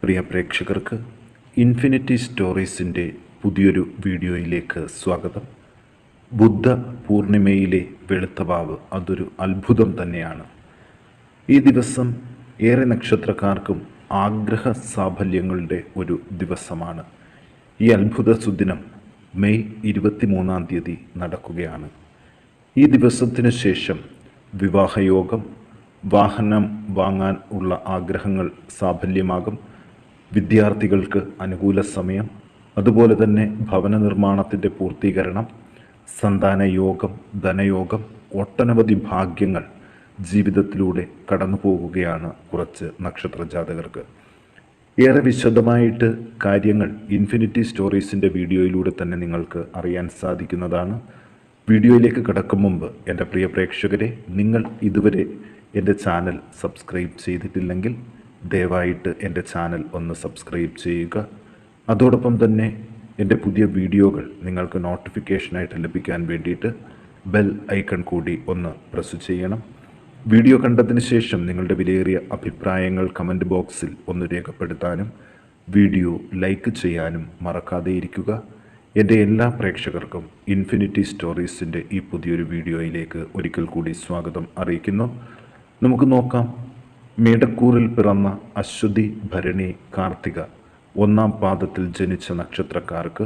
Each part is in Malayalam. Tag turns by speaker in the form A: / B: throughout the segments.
A: പ്രിയ പ്രേക്ഷകർക്ക് ഇൻഫിനിറ്റി സ്റ്റോറീസിൻ്റെ പുതിയൊരു വീഡിയോയിലേക്ക് സ്വാഗതം. ബുദ്ധ പൂർണിമയിലെ വെളുത്തവാവ് അതൊരു അത്ഭുതം തന്നെയാണ്. ഈ ദിവസം ഏറെ നക്ഷത്രക്കാർക്കും ആഗ്രഹ സാഫല്യങ്ങളുടെ ഒരു ദിവസമാണ്. ഈ അത്ഭുത സുദിനം മെയ് 23 നടക്കുകയാണ്. ഈ ദിവസത്തിനു ശേഷം വിവാഹയോഗം, വാഹനം വാങ്ങാൻ ഉള്ള ആഗ്രഹങ്ങൾ സാഫല്യമാകും, വിദ്യാർത്ഥികൾക്ക് അനുകൂല സമയം, അതുപോലെ തന്നെ ഭവന നിർമ്മാണത്തിൻ്റെ പൂർത്തീകരണം, സന്താനയോഗം, ധനയോഗം, ഒട്ടനവധി ഭാഗ്യങ്ങൾ ജീവിതത്തിലൂടെ കടന്നു പോകുകയാണ് കുറച്ച് നക്ഷത്ര ജാതകർക്ക്. ഏറെ വിശദമായിട്ട് കാര്യങ്ങൾ ഇൻഫിനിറ്റി സ്റ്റോറീസിൻ്റെ വീഡിയോയിലൂടെ തന്നെ നിങ്ങൾക്ക് അറിയാൻ സാധിക്കുന്നതാണ്. വീഡിയോയിലേക്ക് കടക്കും മുമ്പ് എൻ്റെ പ്രിയ പ്രേക്ഷകരെ, നിങ്ങൾ ഇതുവരെ എൻ്റെ ചാനൽ സബ്സ്ക്രൈബ് ചെയ്തിട്ടില്ലെങ്കിൽ ദയവായിട്ട് എൻ്റെ ചാനൽ ഒന്ന് സബ്സ്ക്രൈബ് ചെയ്യുക. അതോടൊപ്പം തന്നെ എൻ്റെ പുതിയ വീഡിയോകൾ നിങ്ങൾക്ക് നോട്ടിഫിക്കേഷനായിട്ട് ലഭിക്കാൻ വേണ്ടിയിട്ട് ബെൽ ഐക്കൺ കൂടി ഒന്ന് പ്രസ് ചെയ്യണം. വീഡിയോ കണ്ടതിന് ശേഷം നിങ്ങളുടെ വിലയേറിയ അഭിപ്രായങ്ങൾ കമൻറ്റ് ബോക്സിൽ ഒന്ന് രേഖപ്പെടുത്താനും വീഡിയോ ലൈക്ക് ചെയ്യാനും മറക്കാതെ ഇരിക്കുക. എൻ്റെ എല്ലാ പ്രേക്ഷകർക്കും ഇൻഫിനിറ്റി സ്റ്റോറീസിൻ്റെ ഈ പുതിയൊരു വീഡിയോയിലേക്ക് ഒരിക്കൽ കൂടി സ്വാഗതം അറിയിക്കുന്നു. നമുക്ക് നോക്കാം. മേടക്കൂറിൽ പിറന്ന അശ്വതി, ഭരണി, കാർത്തിക ഒന്നാം പാദത്തിൽ ജനിച്ച നക്ഷത്രക്കാർക്ക്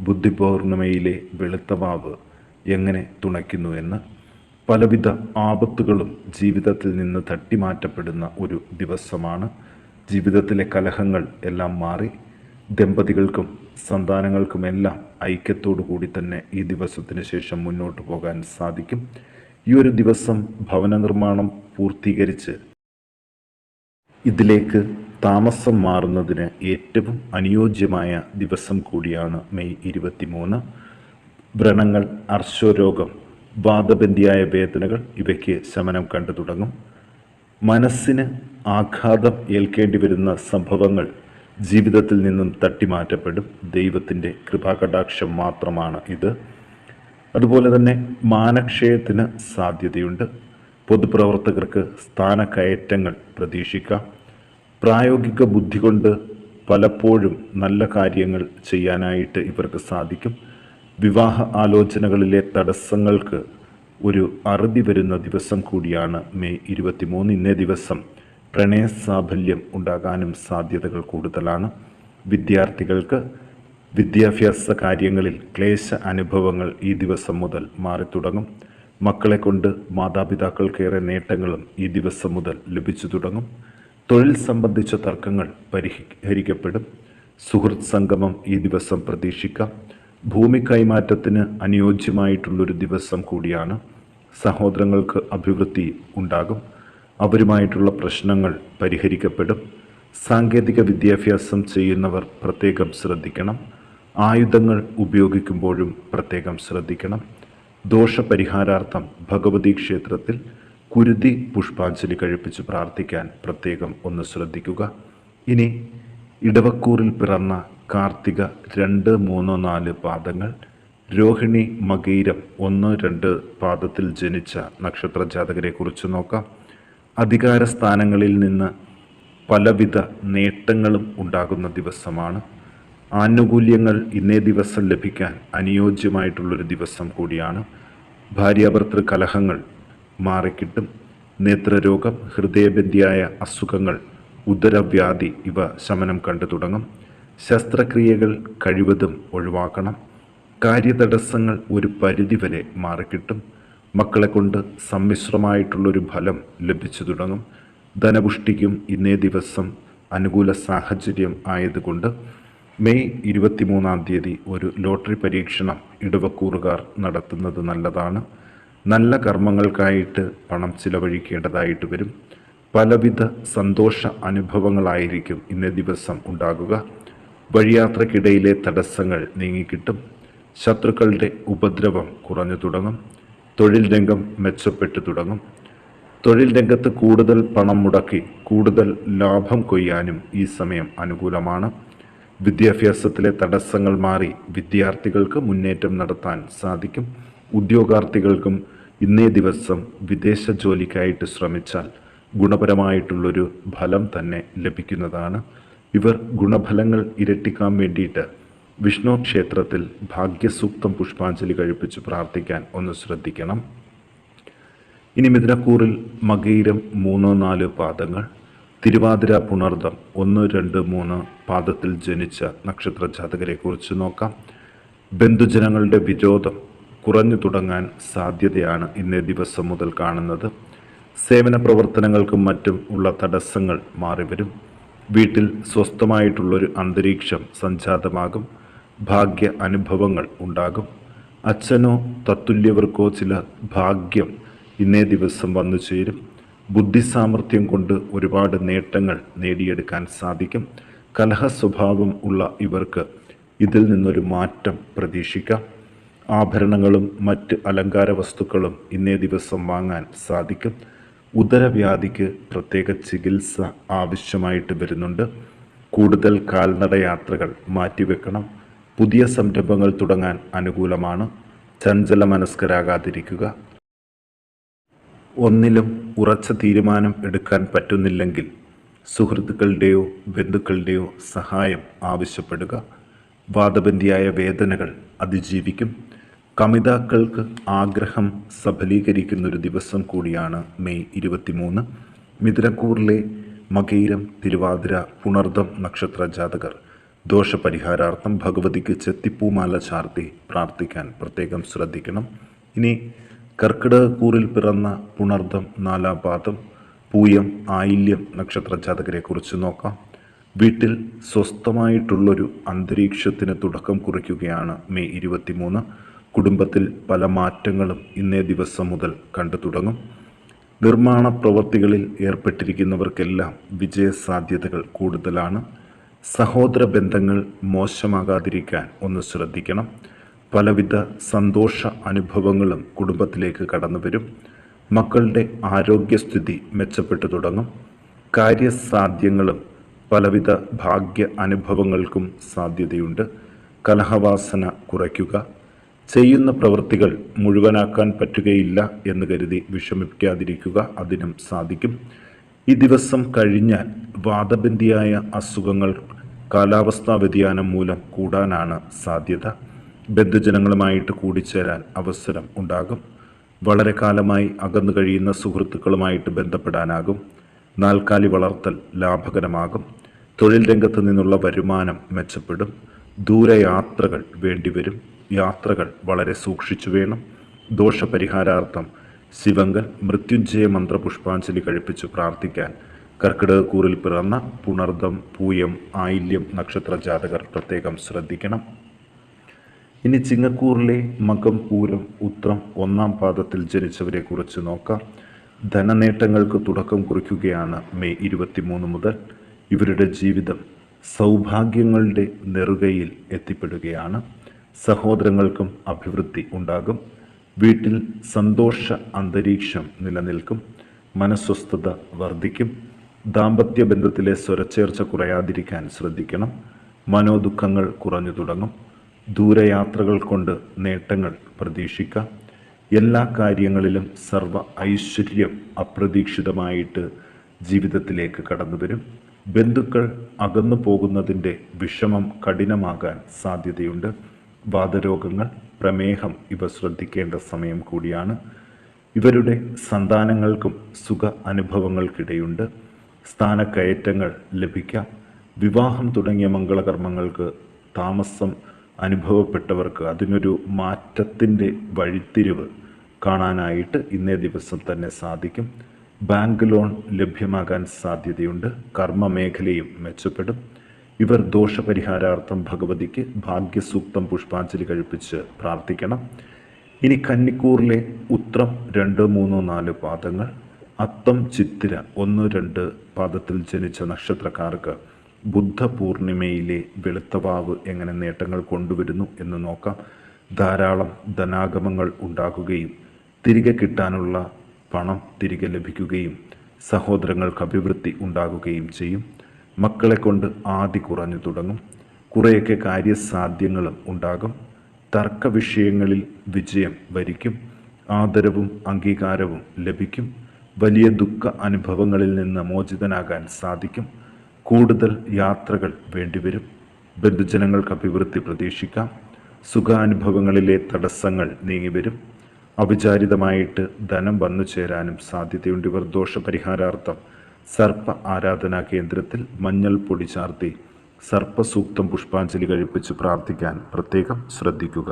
A: ബുദ്ധിപൗർണിമയിലെ വെളുത്തവാവ് എങ്ങനെ തുണയ്ക്കുന്നു എന്ന്. പലവിധ ആപത്തുകളും ജീവിതത്തിൽ നിന്ന് തട്ടിമാറ്റപ്പെടുന്ന ഒരു ദിവസമാണ്. ജീവിതത്തിലെ കലഹങ്ങൾ എല്ലാം മാറി ദമ്പതികൾക്കും സന്താനങ്ങൾക്കുമെല്ലാം ഐക്യത്തോടു കൂടി തന്നെ ഈ ദിവസത്തിന് ശേഷം മുന്നോട്ട് പോകാൻ സാധിക്കും. ഈ ഒരു ദിവസം ഭവന നിർമ്മാണം പൂർത്തീകരിച്ച് ഇതിലേക്ക് താമസം മാറുന്നതിന് ഏറ്റവും അനുയോജ്യമായ ദിവസം കൂടിയാണ് മെയ് 23. വ്രണങ്ങൾ, അർശോരോഗം, വാദബന്ധിയായ വേദനകൾ ഇവയ്ക്ക് ശമനം കണ്ടു തുടങ്ങും. മനസ്സിന് ആഘാതം ഏൽക്കേണ്ടി വരുന്ന സംഭവങ്ങൾ ജീവിതത്തിൽ നിന്നും തട്ടിമാറ്റപ്പെടും. ദൈവത്തിൻ്റെ കൃപാകടാക്ഷം മാത്രമാണ് ഇത്. അതുപോലെ തന്നെ മാനക്ഷയത്തിന് സാധ്യതയുണ്ട്. പൊതുപ്രവർത്തകർക്ക് സ്ഥാനക്കയറ്റങ്ങൾ പ്രതീക്ഷിക്കാം. പ്രായോഗിക ബുദ്ധി കൊണ്ട് പലപ്പോഴും നല്ല കാര്യങ്ങൾ ചെയ്യാനായിട്ട് ഇവർക്ക് സാധിക്കും. വിവാഹ ആലോചനകളിലെ തടസ്സങ്ങൾക്ക് ഒരു അറുതി വരുന്ന ദിവസം കൂടിയാണ് മെയ് 23. ഇന്നേ ദിവസം പ്രണയസാഫല്യം ഉണ്ടാകാനും സാധ്യതകൾ കൂടുതലാണ്. വിദ്യാർത്ഥികൾക്ക് വിദ്യാഭ്യാസ കാര്യങ്ങളിൽ ക്ലേശ അനുഭവങ്ങൾ ഈ ദിവസം മുതൽ മാറിത്തുടങ്ങും. മക്കളെ കൊണ്ട് മാതാപിതാക്കൾക്കേറെ നേട്ടങ്ങളും ഈ ദിവസം മുതൽ ലഭിച്ചു തുടങ്ങും. തൊഴിൽ സംബന്ധിച്ച തർക്കങ്ങൾ പരിഹരിക്കപ്പെടും. സുഹൃത്ത് സംഗമം ഈ ദിവസം പ്രതീക്ഷിക്കാം. ഭൂമി കൈമാറ്റത്തിന് അനുയോജ്യമായിട്ടുള്ളൊരു ദിവസം കൂടിയാണ്. സഹോദരങ്ങൾക്ക് അഭിവൃദ്ധി ഉണ്ടാകും. അവരുമായിട്ടുള്ള പ്രശ്നങ്ങൾ പരിഹരിക്കപ്പെടും. സാങ്കേതിക വിദ്യാഭ്യാസം ചെയ്യുന്നവർ പ്രത്യേകം ശ്രദ്ധിക്കണം. ആയുധങ്ങൾ ഉപയോഗിക്കുമ്പോഴും പ്രത്യേകം ശ്രദ്ധിക്കണം. ദോഷപരിഹാരാർത്ഥം ഭഗവതി ക്ഷേത്രത്തിൽ കുരുതി പുഷ്പാഞ്ജലി കഴിപ്പിച്ച് പ്രാർത്ഥിക്കാൻ പ്രത്യേകം ഒന്ന് ശ്രദ്ധിക്കുക. ഇനി ഇടവക്കൂറിൽ പിറന്ന കാർത്തിക 2, 3, 4 പാദങ്ങൾ, രോഹിണി, മകയിരം 1, 2 പാദത്തിൽ ജനിച്ച നക്ഷത്ര ജാതകരെ കുറിച്ച് നോക്കാം. അധികാര സ്ഥാനങ്ങളിൽ നിന്ന് പലവിധ നേട്ടങ്ങളും ഉണ്ടാകുന്ന ദിവസമാണ്. ആനുകൂല്യങ്ങൾ ഇന്നേ ദിവസം ലഭിക്കാൻ അനുയോജ്യമായിട്ടുള്ളൊരു ദിവസം കൂടിയാണ്. ഭാര്യാഭർത്തൃ കലഹങ്ങൾ മാറിക്കിട്ടും. നേത്രരോഗം, ഹൃദയബന്ധിയായ അസുഖങ്ങൾ, ഉദരവ്യാധി ഇവ ശമനം കണ്ടു തുടങ്ങും. ശസ്ത്രക്രിയകൾ കഴിവതും ഒഴിവാക്കണം. കാര്യതടസ്സങ്ങൾ ഒരു പരിധിവരെ മാറിക്കിട്ടും. മക്കളെ കൊണ്ട് സമ്മിശ്രമായിട്ടുള്ളൊരു ഫലം ലഭിച്ചു തുടങ്ങും. ധനപുഷ്ടിക്കും ഇന്നേ ദിവസം അനുകൂല സാഹചര്യം ആയതുകൊണ്ട് മെയ് 23 ഒരു ലോട്ടറി പരീക്ഷണം ഇടവക്കൂറുകാർ നടത്തുന്നത് നല്ലതാണ്. നല്ല കർമ്മങ്ങൾക്കായിട്ട് പണം ചിലവഴിക്കേണ്ടതായിട്ട് വരും. പലവിധ സന്തോഷ അനുഭവങ്ങളായിരിക്കും ഇന്നേ ദിവസം ഉണ്ടാകുക. വഴിയാത്രക്കിടയിലെ തടസ്സങ്ങൾ നീങ്ങിക്കിട്ടും. ശത്രുക്കളുടെ ഉപദ്രവം കുറഞ്ഞു തുടങ്ങും. തൊഴിൽ രംഗം മെച്ചപ്പെട്ടു തുടങ്ങും. തൊഴിൽ രംഗത്ത് കൂടുതൽ പണം മുടക്കി കൂടുതൽ ലാഭം കൊയ്യാനും ഈ സമയം അനുകൂലമാണ്. വിദ്യാഭ്യാസത്തിലെ തടസ്സങ്ങൾ മാറി വിദ്യാർത്ഥികൾക്ക് മുന്നേറ്റം നടത്താൻ സാധിക്കും. ഉദ്യോഗാർത്ഥികൾക്കും ഇന്നേ ദിവസം വിദേശ ജോലിക്കായിട്ട് ശ്രമിച്ചാൽ ഗുണപരമായിട്ടുള്ളൊരു ഫലം തന്നെ ലഭിക്കുന്നതാണ്. ഇവർ ഗുണഫലങ്ങൾ ഇരട്ടിക്കാൻ വേണ്ടിയിട്ട് വിഷ്ണു ക്ഷേത്രത്തിൽ ഭാഗ്യസൂക്തം പുഷ്പാഞ്ജലി കഴിപ്പിച്ച് പ്രാർത്ഥിക്കാൻ ഒന്ന് ശ്രദ്ധിക്കണം. ഇനി മിഥുനക്കൂറിൽ മകയിരം 3-4 പാദങ്ങൾ, തിരുവാതിര പുണർദം 1-2-3 പാദത്തിൽ ജനിച്ച നക്ഷത്ര ജാതകരെക്കുറിച്ച് നോക്കാം. ബന്ധുജനങ്ങളുടെ വിരോധം കുറഞ്ഞു തുടങ്ങാൻ സാധ്യതയാണ് ഇന്നേ ദിവസം മുതൽ കാണുന്നത്. സേവന പ്രവർത്തനങ്ങൾക്കും മറ്റും ഉള്ള തടസ്സങ്ങൾ മാറിവരും. വീട്ടിൽ സ്വസ്ഥമായിട്ടുള്ളൊരു അന്തരീക്ഷം സംജാതമാകും. ഭാഗ്യ അനുഭവങ്ങൾ ഉണ്ടാകും. അച്ഛനോ തത്തുല്യവർക്കോ ചില ഭാഗ്യം ഇന്നേ ദിവസം വന്നു ചേരും. ബുദ്ധിസാമർഥ്യം കൊണ്ട് ഒരുപാട് നേട്ടങ്ങൾ നേടിയെടുക്കാൻ സാധിക്കും. കലഹ സ്വഭാവം ഉള്ള ഇവർക്ക് ഇതിൽ നിന്നൊരു മാറ്റം പ്രതീക്ഷിക്കാം. ആഭരണങ്ങളും മറ്റ് അലങ്കാര വസ്തുക്കളും ഇന്നേ ദിവസം വാങ്ങാൻ സാധിക്കും. ഉദരവ്യാധിക്ക് പ്രത്യേക ചികിത്സ ആവശ്യമായിട്ട് വരുന്നുണ്ട്. കൂടുതൽ കാൽനട യാത്രകൾ മാറ്റിവെക്കണം. പുതിയ സംരംഭങ്ങൾ തുടങ്ങാൻ അനുകൂലമാണ്. ചഞ്ചല മനസ്കരാകാതിരിക്കുക. ഒന്നിലും ഉറച്ച തീരുമാനം എടുക്കാൻ പറ്റുന്നില്ലെങ്കിൽ സുഹൃത്തുക്കളുടെയോ ബന്ധുക്കളുടെയോ സഹായം ആവശ്യപ്പെടുക. വാദബന്ധിയായ വേദനകൾ അതിജീവിക്കും. കമിതാക്കൾക്ക് ആഗ്രഹം സഫലീകരിക്കുന്നൊരു ദിവസം കൂടിയാണ് മെയ് 23. മിഥുനക്കൂറിലെ മകയിരം, തിരുവാതിര, പുണർദം നക്ഷത്ര ജാതകർ ദോഷപരിഹാരാർത്ഥം ഭഗവതിക്ക് ചെത്തിപ്പൂമാല ചാർത്തി പ്രാർത്ഥിക്കാൻ പ്രത്യേകം ശ്രദ്ധിക്കണം. ഇനി കർക്കിടകക്കൂറിൽ പിറന്ന പുണർദം 4-ാം പാദം, പൂയം, ആയില്യം നക്ഷത്ര ജാതകരെക്കുറിച്ച് നോക്കാം. വീട്ടിൽ സ്വസ്ഥമായിട്ടുള്ളൊരു അന്തരീക്ഷത്തിന് തുടക്കം കുറിക്കുകയാണ് മെയ് 23. കുടുംബത്തിൽ പല മാറ്റങ്ങളും ഇന്നേ ദിവസം മുതൽ കണ്ടു തുടങ്ങും. നിർമ്മാണ പ്രവൃത്തികളിൽ ഏർപ്പെട്ടിരിക്കുന്നവർക്കെല്ലാം വിജയസാധ്യതകൾ കൂടുതലാണ്. സഹോദര ബന്ധങ്ങൾ മോശമാകാതിരിക്കാൻ ഒന്ന് ശ്രദ്ധിക്കണം. പലവിധ സന്തോഷ അനുഭവങ്ങളും കുടുംബത്തിലേക്ക് കടന്നു വരും. മക്കളുടെ ആരോഗ്യസ്ഥിതി മെച്ചപ്പെട്ടു തുടങ്ങും. കാര്യസാധ്യങ്ങളും പലവിധ ഭാഗ്യ അനുഭവങ്ങൾക്കും സാധ്യതയുണ്ട്. കലഹവാസന കുറയ്ക്കുക. ചെയ്യുന്ന പ്രവൃത്തികൾ മുഴുവനാക്കാൻ പറ്റുകയില്ല എന്ന് കരുതി വിഷമിക്കാതിരിക്കുക. അതിനും സാധിക്കും. ഈ ദിവസം കഴിഞ്ഞാൽ വാദബന്ധിയായ അസുഖങ്ങൾ കാലാവസ്ഥാ വ്യതിയാനം മൂലം കൂടാനാണ് സാധ്യത. ബന്ധുജനങ്ങളുമായിട്ട് കൂടിച്ചേരാൻ അവസരം ഉണ്ടാകും. വളരെ കാലമായി അകന്നു കഴിയുന്ന സുഹൃത്തുക്കളുമായിട്ട് ബന്ധപ്പെടാനാകും. നാൽക്കാലി വളർത്തൽ ലാഭകരമാകും. തൊഴിൽ രംഗത്ത് നിന്നുള്ള വരുമാനം മെച്ചപ്പെടും. ദൂരയാത്രകൾ വേണ്ടിവരും. യാത്രകൾ വളരെ സൂക്ഷിച്ചു വേണം. ദോഷപരിഹാരാർത്ഥം ശിവങ്കൽ മൃത്യുഞ്ജയ മന്ത്ര പുഷ്പാഞ്ജലി കഴിപ്പിച്ച് പ്രാർത്ഥിക്കാൻ കർക്കിടകക്കൂറിൽ പിറന്ന പുണർദം, പൂയം, ആയില്യം നക്ഷത്ര ജാതകർ പ്രത്യേകം ശ്രദ്ധിക്കണം. ഇനി ചിങ്ങക്കൂറിലെ മകം, പൂരം, ഉത്രം 1-ാം പാദത്തിൽ ജനിച്ചവരെ കുറിച്ച് നോക്കാം. ധനനേട്ടങ്ങൾക്ക് തുടക്കം കുറിക്കുകയാണ് മെയ് 23 മുതൽ. ഇവരുടെ ജീവിതം സൗഭാഗ്യങ്ങളുടെ നെറുകയിൽ എത്തിപ്പെടുകയാണ്. സഹോദരങ്ങൾക്കും അഭിവൃദ്ധി ഉണ്ടാകും. വീട്ടിൽ സന്തോഷ അന്തരീക്ഷം നിലനിൽക്കും. മനസ്വസ്ഥത വർദ്ധിക്കും. ദാമ്പത്യ ബന്ധത്തിലെ സ്വരച്ചേർച്ച കുറയാതിരിക്കാൻ ശ്രദ്ധിക്കണം. മനോദുഃഖങ്ങൾ കുറഞ്ഞു തുടങ്ങും. ദൂരയാത്രകൾ കൊണ്ട് നേട്ടങ്ങൾ പ്രതീക്ഷിക്കാം. എല്ലാ കാര്യങ്ങളിലും സർവ്വ ഐശ്വര്യം അപ്രതീക്ഷിതമായിട്ട് ജീവിതത്തിലേക്ക് കടന്നു വരും. ബന്ധുക്കൾ അകന്നു പോകുന്നതിൻ്റെ വിഷമം കഠിനമാകാൻ സാധ്യതയുണ്ട്. വാതരോഗങ്ങൾ, പ്രമേഹം ഇവ ശ്രദ്ധിക്കേണ്ട സമയം കൂടിയാണ്. ഇവരുടെ സന്താനങ്ങൾക്കും സുഖ അനുഭവങ്ങൾക്കിടയുണ്ട്. സ്ഥാനക്കയറ്റങ്ങൾ ലഭിക്കാം. വിവാഹം തുടങ്ങിയ മംഗളകർമ്മങ്ങൾക്ക് താമസം അനുഭവപ്പെട്ടവർക്ക് അതിനൊരു മാറ്റത്തിൻ്റെ വഴിത്തിരിവ് കാണാനായിട്ട് ഇന്നേ ദിവസം തന്നെ സാധിക്കും. ബാങ്ക് ലോൺ ലഭ്യമാകാൻ സാധ്യതയുണ്ട്. കർമ്മമേഖലയും മെച്ചപ്പെടും. ഇവർ ദോഷപരിഹാരാർത്ഥം ഭഗവതിക്ക് ഭാഗ്യസൂക്തം പുഷ്പാഞ്ജലി കഴിപ്പിച്ച് പ്രാർത്ഥിക്കണം. ഇനി കന്നിക്കൂറിലെ ഉത്രം 2, 3, 4 പാദങ്ങൾ, അത്തം, ചിത്തിര 1, 2 പാദത്തിൽ ജനിച്ച നക്ഷത്രക്കാർക്ക് ബുദ്ധപൂർണിമയിലെ വെളുത്തവാവ് എങ്ങനെ നേട്ടങ്ങൾ കൊണ്ടുവരുന്നു എന്ന് നോക്കാം. ധാരാളം ധനാഗമങ്ങൾ ഉണ്ടാകുകയും തിരികെ കിട്ടാനുള്ള പണം തിരികെ ലഭിക്കുകയും സഹോദരങ്ങൾക്ക് അഭിവൃദ്ധി ഉണ്ടാകുകയും ചെയ്യും. മക്കളെ കൊണ്ട് ആദി കുറഞ്ഞു തുടങ്ങും. കുറേയൊക്കെ കാര്യസാധ്യങ്ങളും ഉണ്ടാകും. തർക്ക വിഷയങ്ങളിൽ വിജയം വരിക്കും. ആദരവും അംഗീകാരവും ലഭിക്കും. വലിയ ദുഃഖ അനുഭവങ്ങളിൽ നിന്ന് മോചിതനാകാൻ സാധിക്കും. കൂടുതൽ യാത്രകൾ വേണ്ടിവരും. ബന്ധുജനങ്ങൾക്ക് അഭിവൃദ്ധി പ്രതീക്ഷിക്കാം. സുഖാനുഭവങ്ങളിലെ തടസ്സങ്ങൾ നീങ്ങിവരും. അവിചാരിതമായിട്ട് ധനം വന്നു ചേരാനും സാധ്യതയുണ്ട്. ഇവർ ദോഷപരിഹാരാർത്ഥം സർപ്പ ആരാധനാ കേന്ദ്രത്തിൽ മഞ്ഞൾ പൊടി ചാർത്തി സർപ്പസൂക്തം പുഷ്പാഞ്ജലി കഴിപ്പിച്ച് പ്രാർത്ഥിക്കാൻ പ്രത്യേകം ശ്രദ്ധിക്കുക.